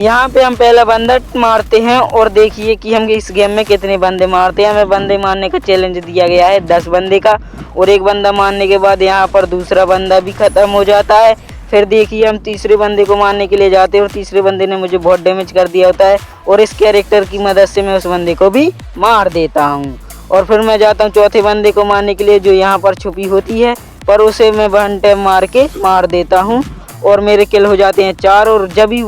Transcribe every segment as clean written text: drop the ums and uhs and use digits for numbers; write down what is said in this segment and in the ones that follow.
यहाँ पे हम पहला बंदा मारते हैं और देखिए कि हम इस गेम में कितने बंदे मारते हैं। हमें बंदे मारने का चैलेंज दिया गया है 10 बंदे का, और एक बंदा मारने के बाद यहाँ पर दूसरा बंदा भी खत्म हो जाता है। फिर देखिए हम तीसरे बंदे को मारने के लिए जाते हैं और तीसरे बंदे ने मुझे बहुत डैमेज कर दिया होता है, और इस कैरेक्टर की मदद से मैं उस बंदे को भी मार देता हूँ। और फिर मैं जाता हूँ चौथे बंदे को मारने के लिए, जो यहाँ पर छुपी होती है, पर उसे मैं वन टैप मार के मार देता हूँ और मेरे किल हो जाते हैं 4। और जब भी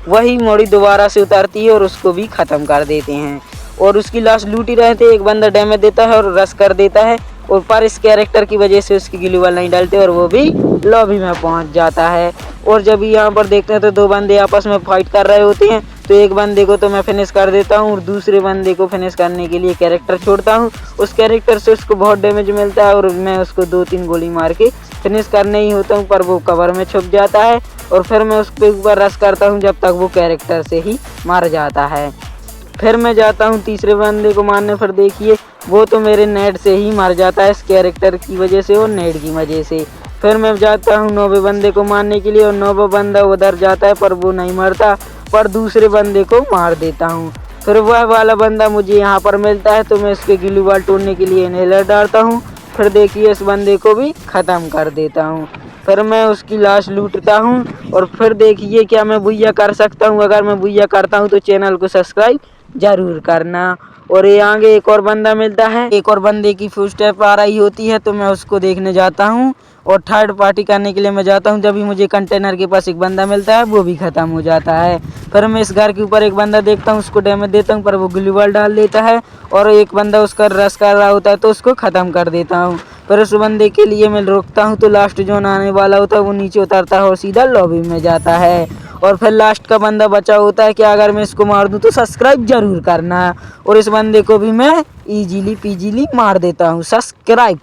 वही मोड़ी दोबारा से उतरती है और उसको भी ख़त्म कर देते हैं, और उसकी लाश लूटी रहते। एक बंदा डैमेज देता है और रश कर देता है, और पर इस कैरेक्टर की वजह से उसकी ग्लूवाल नहीं डालते और वो भी लॉबी में पहुंच जाता है। और जब यहाँ पर देखते हैं तो 2 बंदे आपस में फाइट कर रहे होते हैं, तो एक बंदे को तो मैं फिनिश कर देता हूँ और दूसरे बंदे को फिनिश करने के लिए कैरेक्टर छोड़ता हूँ। उस कैरेक्टर से उसको बहुत डैमेज मिलता है और मैं उसको 2-3 गोली मार के फिनिश करने ही होता हूँ, पर वो कवर में छुप जाता है। और फिर मैं उसके ऊपर रश करता हूँ जब तक वो कैरेक्टर से ही मर जाता है। फिर मैं जाता हूँ तीसरे बंदे को मारने, फिर देखिए वो तो मेरे नेट से ही मर जाता है इस कैरेक्टर की वजह से और नेट की वजह से। फिर मैं जाता हूँ 9वें बंदे को मारने के लिए, और 9वां बंदा उधर जाता है पर वो नहीं मरता, पर दूसरे बंदे को मार देता हूँ। फिर वह वाला बंदा मुझे यहाँ पर मिलता है, तो मैं उसके ग्लूवाल तोड़ने के लिए इनहेलर डालता हूँ। फिर देखिए इस बंदे को भी ख़त्म कर देता हूँ। फिर मैं उसकी लाश लूटता हूँ, और फिर देखिए क्या मैं बुइया कर सकता हूँ। अगर मैं बुइया करता हूँ तो चैनल को सब्सक्राइब ज़रूर करना। और ये आगे एक और बंदा मिलता है, एक और बंदे की फुटस्टेप आ रही होती है, तो मैं उसको देखने जाता हूँ और थर्ड पार्टी करने के लिए मैं जाता हूँ। जब भी मुझे कंटेनर के पास एक बंदा मिलता है, वो भी ख़त्म हो जाता है। फिर मैं इस घर के ऊपर एक बंदा देखता हूँ, उसको डैमेज देता हूँ, पर वो ग्लूवाल डाल देता है, और एक बंदा उसका रश कर रहा होता है तो उसको ख़त्म कर देता हूँ। फिर उस बंदे के लिए मैं रुकता हूँ, तो लास्ट जोन आने वाला होता है वो नीचे उतरता है और सीधा लॉबी में जाता है। और फिर लास्ट का बंदा बचा होता है कि अगर मैं इसको मार दूँ तो सब्सक्राइब ज़रूर करना, और इस बंदे को भी मैं इजीली पीजीली मार देता हूँ। सब्सक्राइब।